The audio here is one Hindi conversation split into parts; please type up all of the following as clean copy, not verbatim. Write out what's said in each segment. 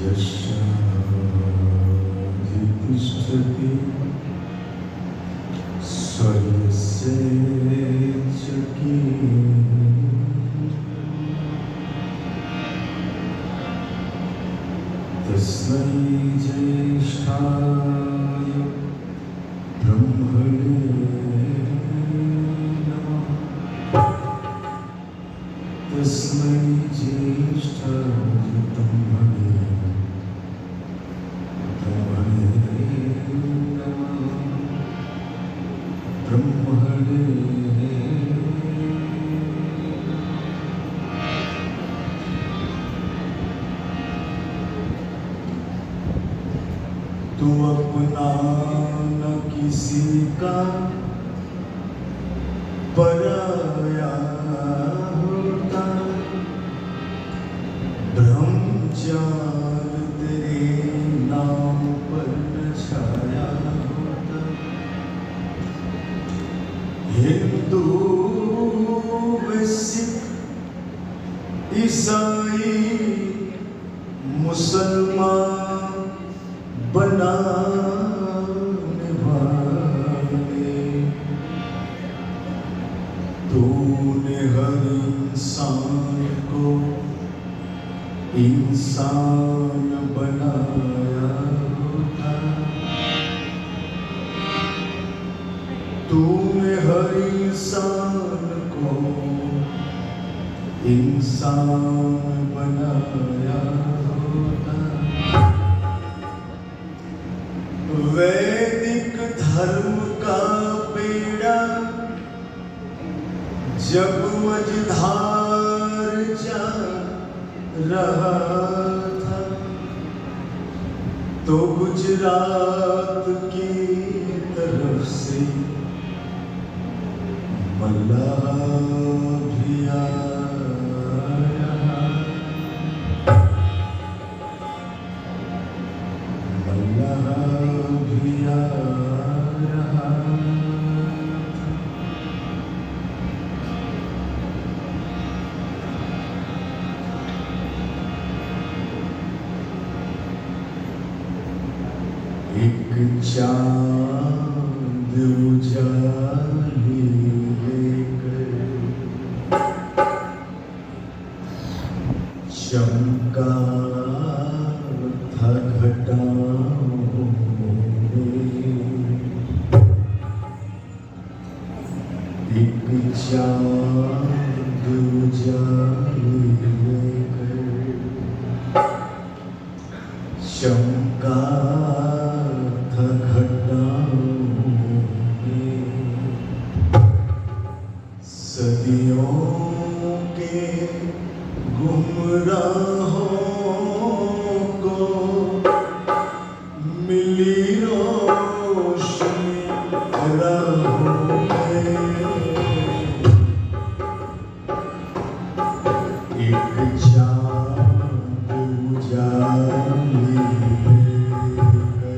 यशाधितिष्ठति स्वर्यस्य चकी तस्मै ज्येष्ठाय ब्रह्मणे नमः। तस्मै ज्येष्ठाय ब्रह्मणे नमः। ब्रह्मणे तू अपना न किसी का पराया होता, ब्रह्मचार तेरे नाम पर न छाया होता। हिंदू व सिख ईसाई मुसलमान बनाने वाले, तूने हर इंसान को इंसान बनाया होता। तूने हर इंसान को इंसान बनाया होता। वैदिक धर्म का बेड़ा जब मझधार जा रहा था, तो गुजरात की तरफ से मल्लाह भी आया। मल्लाह भी आ रहा था। एक चांद उजाले लेकर चमका था घटाओं में। एक चांद उजाले लेकर चमका था घटाओं में। सदियों के गुमराहों को मिली रोशनी राहों में। एक चांद उजाले लेकर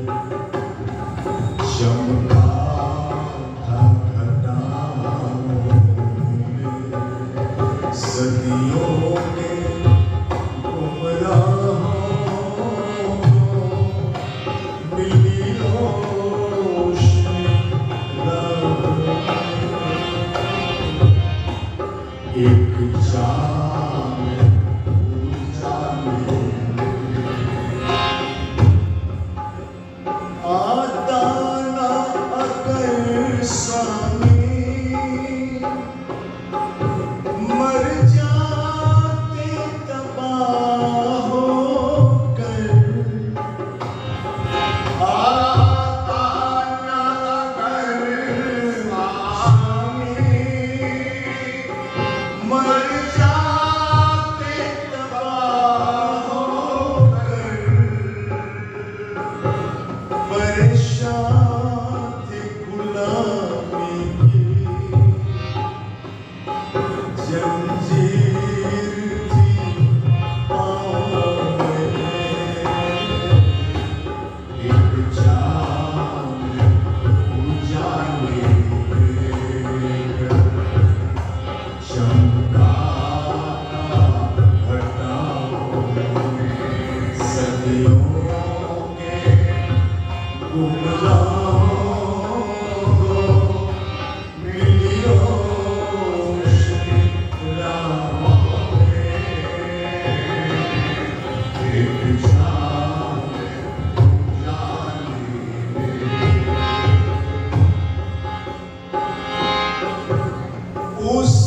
उस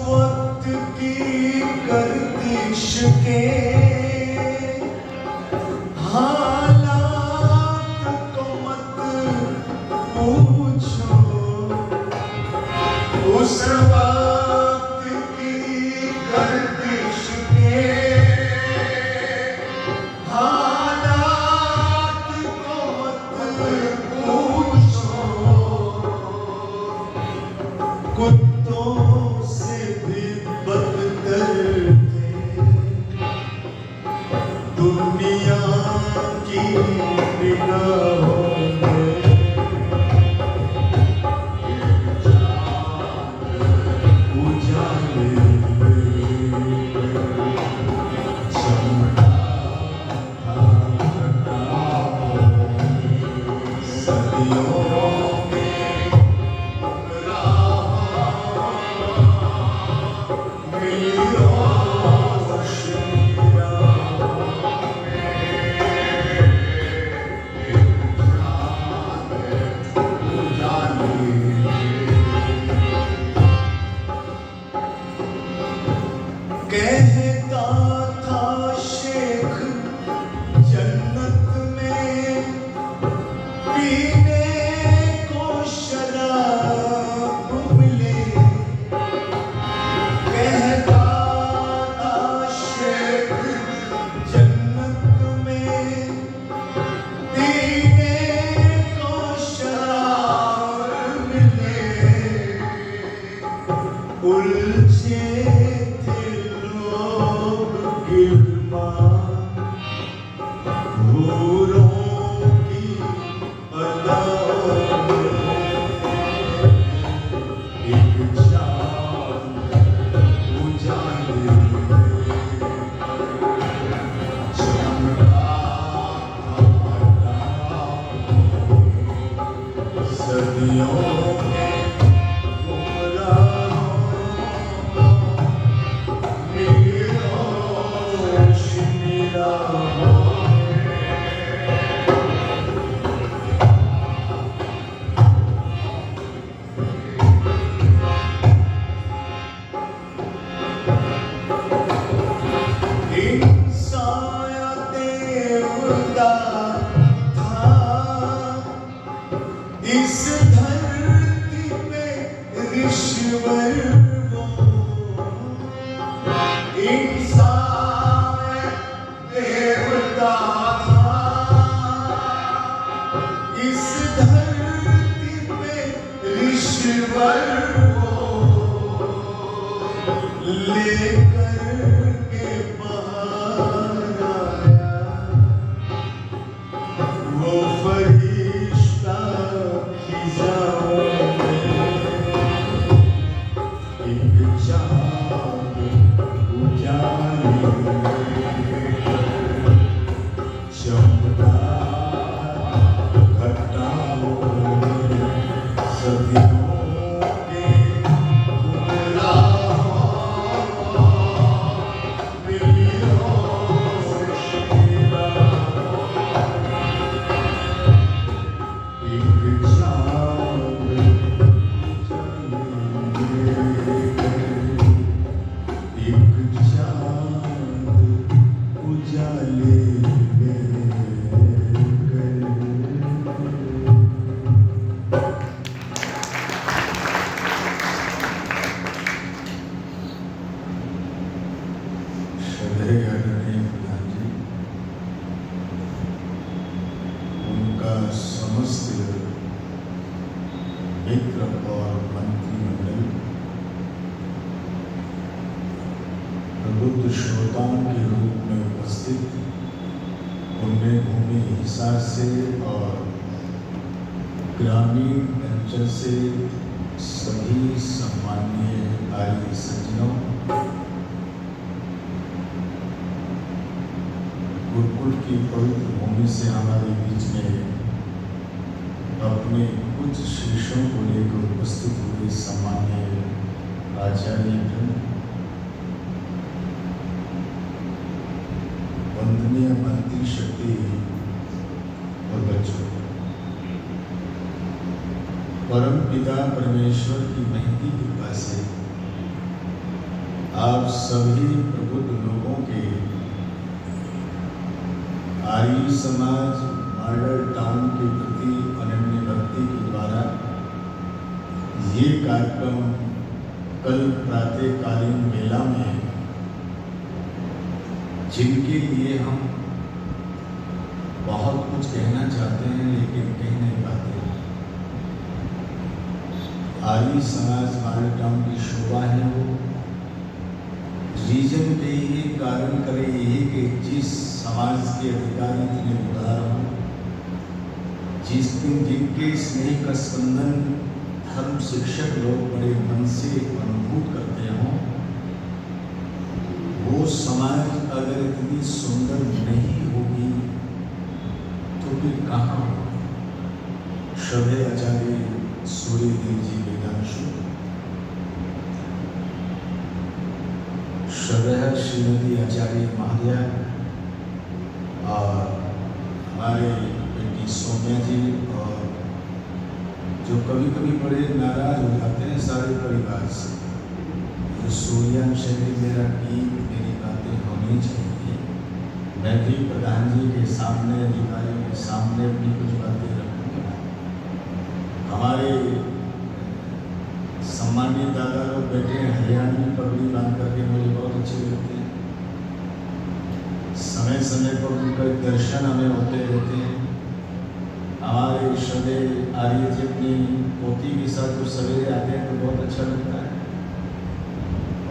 वक्त की गर्दिश के हालात को मत पूछो, उस वक्त की गर्दिश के हालात को मत पूछो, कुत्तों से भी बदतर थे दुनिया की निगाहों में। उजाले चमका सदियों कहता था शेख जन्नत में पीने को शराब मिले, कहता था शेख जन्नत में पीने को शराब मिले, उलझे गिरमा भूरों की अदालत एक चांद उजाले चमका सदियों इस धरती पे ईश्वर वो इंसान देवता था, इस धरती पे ईश्वर वो लेकर के बाहर आया, वो फरिश्ता एक चांद उजाले चमका घटाओं सदियों के समस्त मित्र और मंत्रिमंडल प्रबुद्ध श्रोताओं के रूप में उपस्थित उनमें भूमि हिसार से और ग्रामीण अंचल से सभी सम्माननीय आर्य सज्जनों, गुरुकुल की पवित्र भूमि से हमारे बीच में अपने कुछ शिष्यों को लेकर उपस्थित हुए सम्माननीय आचार्य वंदनीय मंत्री शक्ति और बच्चों, परम पिता परमेश्वर की महती कृपा से आप सभी प्रबुद्ध लोगों के आर्य समाज मॉडल टाउन के प्रति अनन्य भक्ति के द्वारा ये कार्यक्रम कल प्रातःकालीन मेला में जिनके लिए हम बहुत कुछ कहना चाहते हैं लेकिन कह नहीं पाते, आर्य समाज मॉडल टाउन की शोभा है वो रीजन के ये कारण करे ये कि जिस समाज के अधिकारी इतने उदार हों, जिस दिन जिनके स्नेह का स्पंदन धर्म शिक्षक लोग बड़े मन से अनुभूत करते हों, वो समाज अगर इतनी सुंदर नहीं होगी तो फिर कहाँ होगी। श्रद्धेय आचार्य सूर्यदेव जी वेदांशु, श्रद्धेय श्रीमती आचार्य महादया और हमारे बेटी सौम्या जी, और जो कभी कभी बड़े नाराज हो जाते हैं सारे परिवार से, जो सूर्यांश है मेरा गीत मेरी बातें होनी चाहिए, मैं भी प्रधान जी के सामने अधिकारियों के सामने अपनी कुछ बातें रखूँगा। हमारे सम्मानित दादा लोग बैठे हैं हरियाणवी पगड़ी बांध करके, मुझे बहुत अच्छे लगते हैं। समय समय पर उनका दर्शन हमें होते रहते हैं। हमारे श्रद्धेय आर्य जी अपनी पोती के साथ जो सवेरे आते हैं तो बहुत अच्छा लगता है।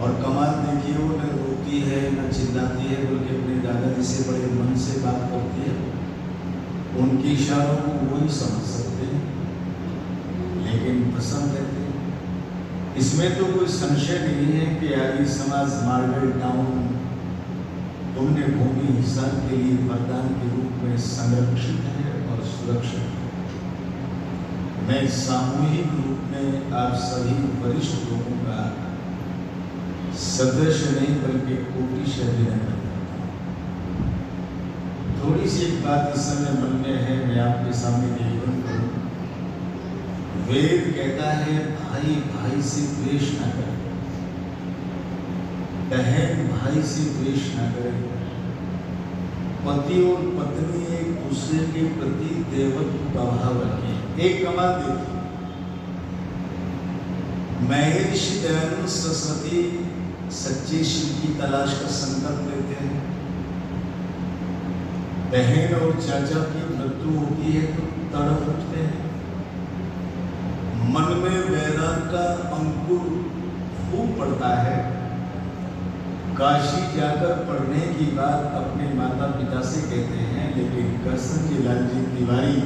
और कमाल देखिए, वो न रोती है न चिल्लाती है, बल्कि अपने दादाजी से बड़े मन से बात करती है। उनके इशारों को वो ही समझ सकते हैं लेकिन पसंद रहते हैं। इसमें तो कोई संशय नहीं है कि आर्य समाज मॉडल टाउन पुण्य भूमि हिसार के लिए वरदान के रूप में संरक्षित है और सुरक्षित है। मैं सामूहिक रूप में आप सभी वरिष्ठ लोगों का सदस्य नहीं बल्कि कोटि से अभिनंदन करता हूँ। थोड़ी सी एक बात इस समय मन में है, मैं आपके सामने निवेदन करूँ। वेद कहता है भाई भाई से द्वेष न करे, बहन भाई से द्वेष न करे, पति और पत्नी एक दूसरे के प्रति देवत्व का भाव रखें। एक कमाल देखिए, महर्षि दयानंद सरस्वती सच्चे शिव की तलाश का संकल्प लेते हैं। बहन और चाचा की मृत्यु होती है तो तड़प उठते हैं। मन में वैराग का अंकुर खूब पड़ता है। काशी जाकर पढ़ने की बात अपने माता पिता से कहते हैं, लेकिन कृष्ण जी लाल जी तिवारी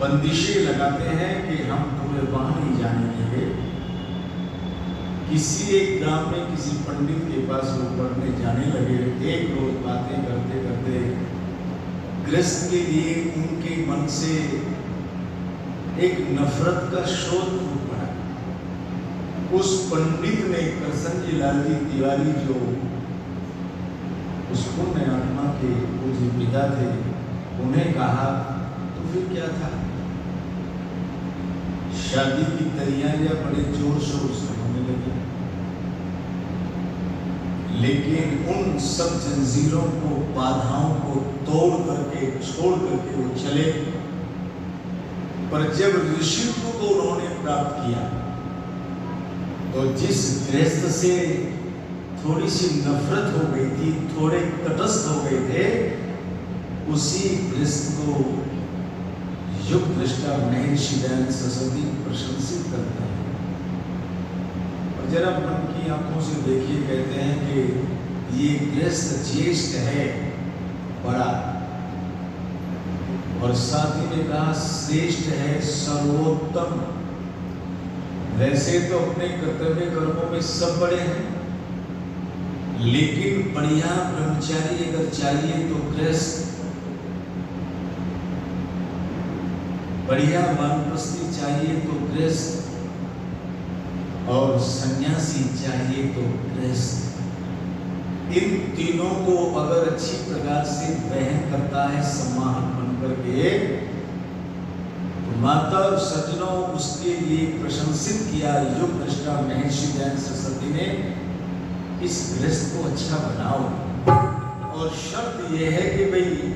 बंदिशें लगाते हैं कि हम तुम्हें वहां नहीं जाने देंगे। किसी एक ग्राम में किसी पंडित के पास वो पढ़ने जाने लगे। एक रोज बातें करते करते कृष्ण के लिए उनके मन से एक नफरत का स्रोत फूट पड़ा। उस पंडित ने कृष्ण जी लाल जी तिवारी, जो उस पुण्य आत्मा के पूज्य पिता थे, उन्हें कहा तो फिर क्या था, शादी की तैयारियां बड़े जोर शोर से होने लगी। लेकिन उन सब जंजीरों को, बाधाओं को तोड़ करके, छोड़ करके वो चले। पर जब ऋषित्व को उन्होंने प्राप्त किया तो जिस गृहस्थ से थोड़ी सी नफरत हो गई थी, थोड़े तटस्थ हो गए थे, उसी गृहस्थ को युग दृष्टा महर्षि दयानंद सरस्वती प्रशंसित करते हैं। और जरा मन की आंखों से देखिए, कहते हैं कि ये गृहस्थ ज्येष्ठ है, बड़ा, और साथ ही में कहा श्रेष्ठ है, सर्वोत्तम। वैसे तो अपने कर्तव्य कर्मों में सब बड़े हैं, लेकिन बढ़िया ब्रह्मचारी अगर चाहिए तो गृहस्थ, बढ़िया वानप्रस्थी चाहिए तो गृहस्थ, और सन्यासी चाहिए तो गृहस्थ। इन तीनों को अगर अच्छी प्रकार से वहन करता है सम्मान बन करके, तो माता और सज्जनों उसके लिए प्रशंसित किया युग दृष्टा महर्षि दयानंद सरस्वती ने, इस गृहस्थ को अच्छा बनाओ। और शर्त यह है कि भाई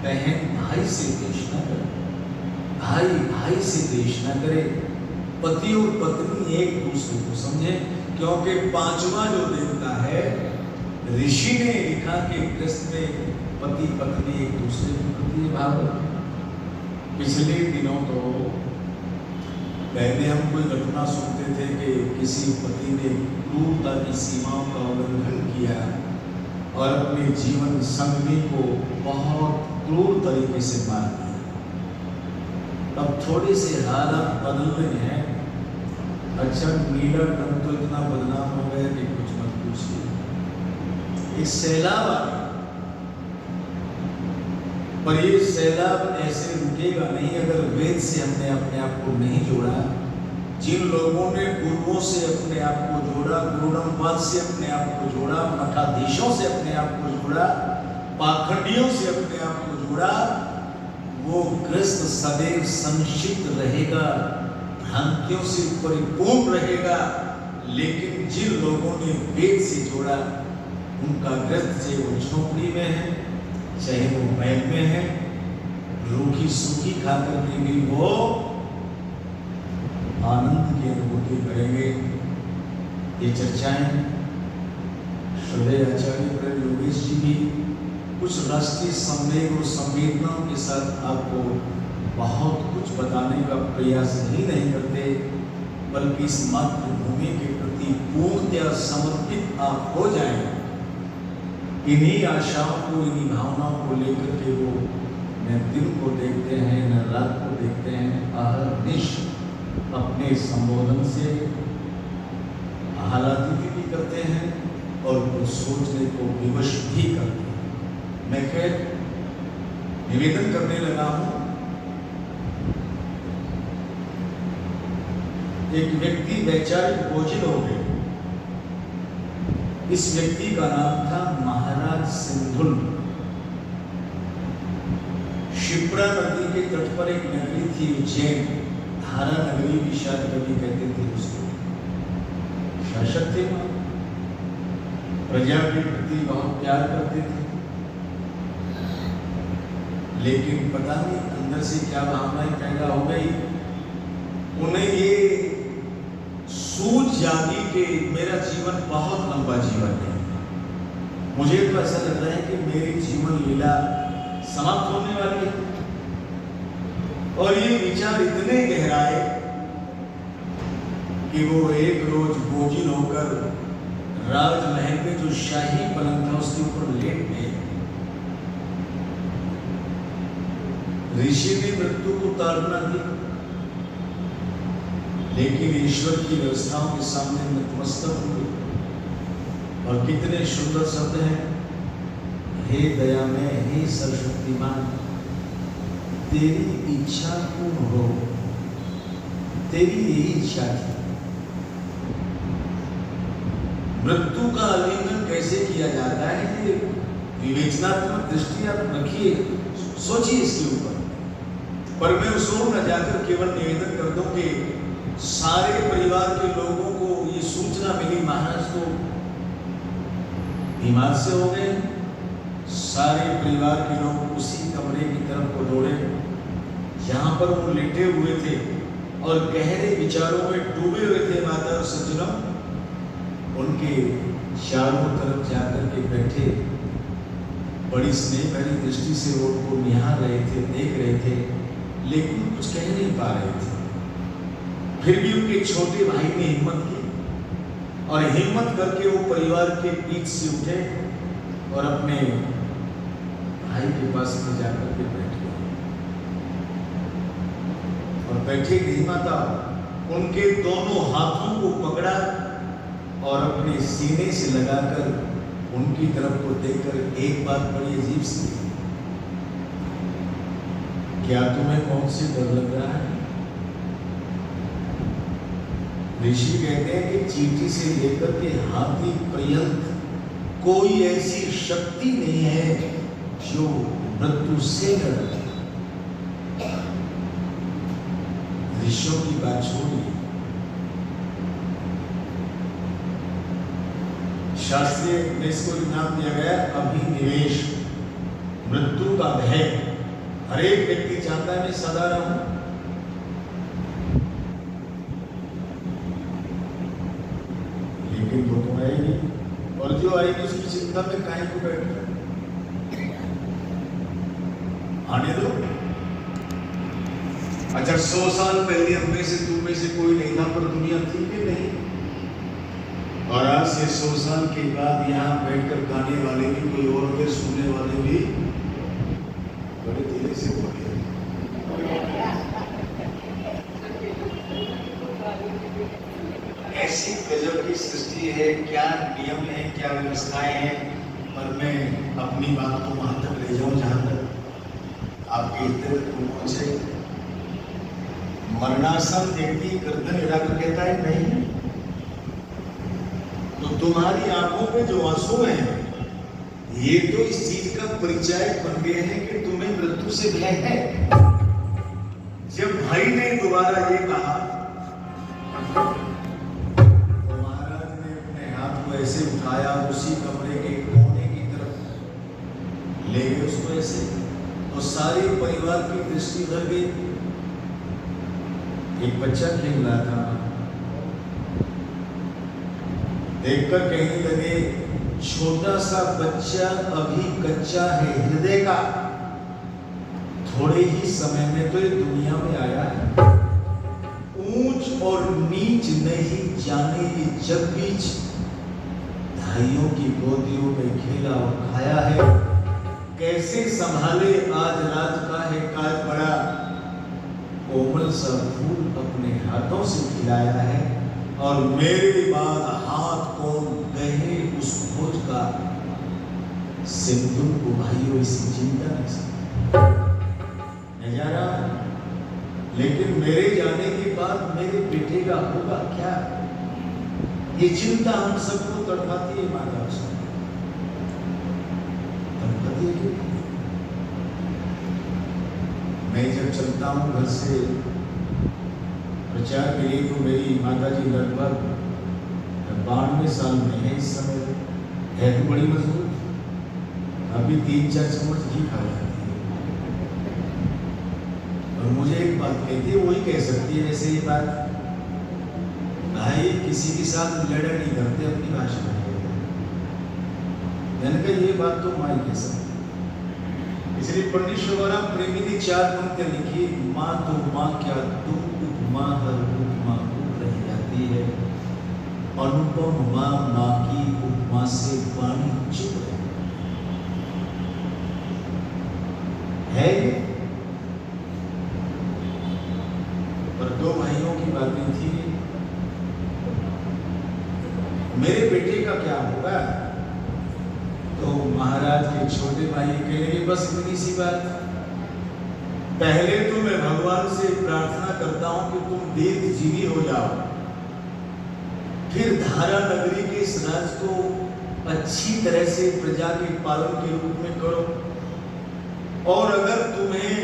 बहन भाई से द्वेष न करे, भाई भाई से द्वेष न करे, पति और पत्नी एक दूसरे को समझे। क्योंकि पांचवा जो देवता है, ऋषि ने लिखा कि गृहस्थ में पति पत्नी एक दूसरे के प्रति भाव रखें। पिछले दिनों तो पहले हम कोई घटना सुनते थे कि किसी पति ने क्रूरता की सीमाओं का उल्लंघन किया और अपने जीवन संगी को बहुत क्रूर तरीके से मार दिया। अब थोड़े से हालात बदल रहे हैं। अच्छा, नीला रंग तो इतना बदनाम हो गया कि कुछ मत पूछिए। एक सैलाब आ गया, पर ये सैलाब ऐसे रुकेगा नहीं अगर वेद से हमने अपने आप को नहीं जोड़ा। जिन लोगों ने गुरुओं से अपने आप को जोड़ा, गुरुडम्बाद से अपने आप को जोड़ा, मठाधीशों से अपने आप को जोड़ा, पाखंडियों से अपने आप को जोड़ा, वो गृहस्थ सदैव संक्षिप्त रहेगा, भ्रांतियों से परिपूर्ण रहेगा। लेकिन जिन लोगों ने वेद से जोड़ा, उनका गृहस्थ चाहे वो झोपड़ी में है, चाहे वो महल में है, रूखी सूखी खाकर के भी वो आनंद की अनुभूति करेंगे। ये चर्चाएं श्रद्धेय आचार्य प्रेम योगेश जी भी कुछ राष्ट्रीय संवेग और संवेदनाओं के साथ आपको बहुत कुछ बताने का प्रयास ही नहीं करते, बल्कि इस मातृभूमि के प्रति पूर्णतया समर्पित आप हो जाएं। इन्हीं आशाओं को, इन्हीं भावनाओं को लेकर के वो न दिन को देखते हैं न रात को देखते हैं, अहर्निश अपने संबोधन से आह्लादित भी करते हैं और कुछ सोचने को विवश भी करते हैं। मैं खैर निवेदन करने लगा हूं। एक व्यक्ति वैचारिक बोझिल हो गए। इस व्यक्ति का नाम था महाराज सिंधुल। शिप्रा नदी के तट पर एक नगरी थी उज्जैन, धारा नगरी भी शायद कभी कहते थे उसको। शासक थे, प्रजा के प्रति बहुत प्यार करते थे, लेकिन पता नहीं अंदर से क्या भावनाएं पैदा हो गई। उन्हें ये सूझ जागी कि मेरा जीवन बहुत लंबा जीवन है, मुझे तो ऐसा लग रहा है कि मेरी जीवन लीला समाप्त होने वाली है। और ये विचार इतने गहराए कि वो एक रोज बोझिल होकर राजमहल में जो शाही पलंग था उसके ऊपर लेट गए। ऋषि ने मृत्यु को ताड़ना दी, लेकिन ईश्वर की व्यवस्थाओं के सामने नतमस्तक हुए। और कितने सुंदर शब्द हैं, हे दयामय, हे सर्वशक्तिमान, तेरी इच्छा पूर्ण हो। तेरी यही इच्छा थी। मृत्यु का आलिंगन कैसे किया जाता है, ये विवेचनात्मक दृष्टि आप रखिए, सोचिए इसके ऊपर। पर मैं उस ओर न जाकर केवल निवेदन कर दूं कि सारे परिवार के लोगों को ये सूचना मिली, महाराज तो बीमार से हो गए। सारे परिवार के लोग उसी कमरे की तरफ को दौड़े जहां पर वो लेटे हुए थे और गहरे विचारों में डूबे हुए थे। माता और सज्जनों उनके चारों तरफ जाकर के बैठे, बड़ी स्नेह भरी दृष्टि से वो उनको निहार रहे थे, देख रहे थे, लेकिन कुछ कह नहीं पा रहे थे। फिर भी उनके छोटे भाई ने हिम्मत की और हिम्मत करके वो परिवार के बीच से उठे और अपने भाई के पास में जाकर के बैठ गए। और बैठे नहीं माता उनके दोनों हाथों को पकड़ा और अपने सीने से लगाकर उनकी तरफ को देखकर एक बात बड़ी अजीब सी, क्या तुम्हें कौन से डर लग रहा है? ऋषि कहते हैं कि चींटी से लेकर के हाथी पर्यंत कोई ऐसी शक्ति नहीं है जो मृत्यु से न डरे। ऋषियों की बात छोड़िए, शास्त्रीय में इसको नाम दिया गया अभिनिवेश, मृत्यु का भय। हर एक व्यक्ति चाहता है मैं सदा रहूं, लेकिन वो तो आएगी, और जो आएगी उसकी चिंता में काहे को बैठ रहे, आने दो। अच्छा 100 साल पहले हम में से तुम में से कोई नहीं था, पर दुनिया थी कि नहीं? और आज से 100 साल के बाद यहाँ बैठकर गाने वाले भी कोई और होंगे, सुनने वाले भी बड़े धीरे से बोले। ऐसी गजब की सृष्टि है, क्या नियम है, क्या व्यवस्थाएं हैं, पर मैं अपनी बात को वहां तक ले जाऊं जहां तक आपके इतने तक पहुंचे। मरणासन व्यक्ति गर्दन हिलाकर कहता है नहीं, तो तुम्हारी आंखों में जो आंसू हैं ये तो इस चीज का परिचय बन गए हैं कि तुम्हें मृत्यु से भय है। जब भाई ने दोबारा ये कहा तो महाराज ने अपने हाथ को ऐसे उठाया, उसी कमरे के कोने की तरफ ले गए उसको ऐसे, तो सारे परिवार की दृष्टि उधर गई। एक बच्चा खेल रहा था, देखकर कहने लगे छोटा सा बच्चा अभी कच्चा है हृदय का, थोड़े ही समय में तो ये दुनिया में आया है। ऊंच और नीच नहीं जाने ये जग बीच, भाइयों की गोदियों में खेला और खाया है। कैसे संभाले आज राज का है काज बड़ा, कोमल सा फूल अपने हाथों से खिलाया है। और मेरे बाद हाथ कौन गहे उस भोज का, सिंधु को भाइयों इसी चिंता नहीं जा रहा, लेकिन मेरे जाने के बाद मेरे बेटे का होगा क्या, ये चिंता हम सबको तड़पाती है। माता तड़पाती है। मैं जब चलता हूँ घर से प्रचार के लिए, तो मेरी माता जी लगभग 92 साल में है इस समय, है तो बड़ी मजबूत, अभी 3-4 चम्मच घी खा जाती है। और मुझे एक बात कहती है, वही कह सकती है वैसे ये बात, भाई किसी के साथ लड़ा नहीं करते, अपनी भाषा में मैंने कहा ये बात तो माँ कह सकती। इसलिए पंडित शिवराम प्रेमी ने 4 पंक्तियां लिखी, माँ तो माँ क्या तुम उपमा हर उपमा रह जाती है, अनुपम माँ माँ की उपमा से पानी चुप है। पर 2 भाइयों की बातें थी, मेरे बेटे का क्या होगा, तो महाराज के छोटे भाई के लिए बस इतनी सी बात, पहले तो मैं भगवान से प्रार्थना करता हूं कि तुम दीर्घजीवी हो जाओ, फिर धारा नगरी के इस राज को अच्छी तरह से प्रजा के पालन के रूप में करो, और अगर तुम्हें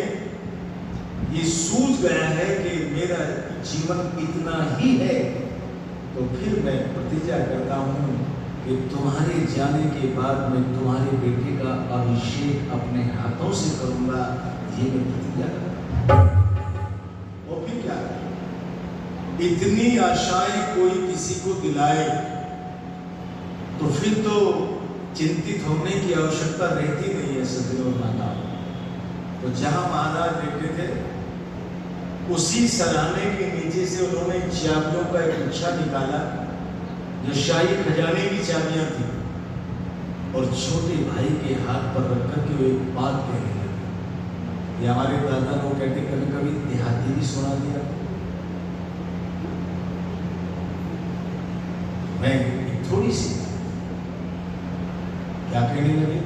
ये सूझ गया है कि मेरा जीवन इतना ही है, तो फिर मैं प्रतिज्ञा करता हूं कि तुम्हारे जाने के बाद मैं तुम्हारे बेटे का अभिषेक अपने हाथों से करूंगा, ये मैं प्रतिज्ञा करता हूं। और फिर क्या, इतनी आशाएं कोई किसी को दिलाए तो फिर तो चिंतित होने की आवश्यकता रहती नहीं है सज्जनों माता। तो जहां महाराज बैठे थे उसी सराहने के नीचे से उन्होंने चाबियों का एक गुच्छा निकाला, जो शाही खजाने की चाबियां थी, और छोटे भाई के हाथ पर रखकर के वो एक बात कहने लगे। ये हमारे दादा लोग कहते कभी कभी देहाती भी सुना दिया। मैं थोड़ी सी क्या कहने लगे,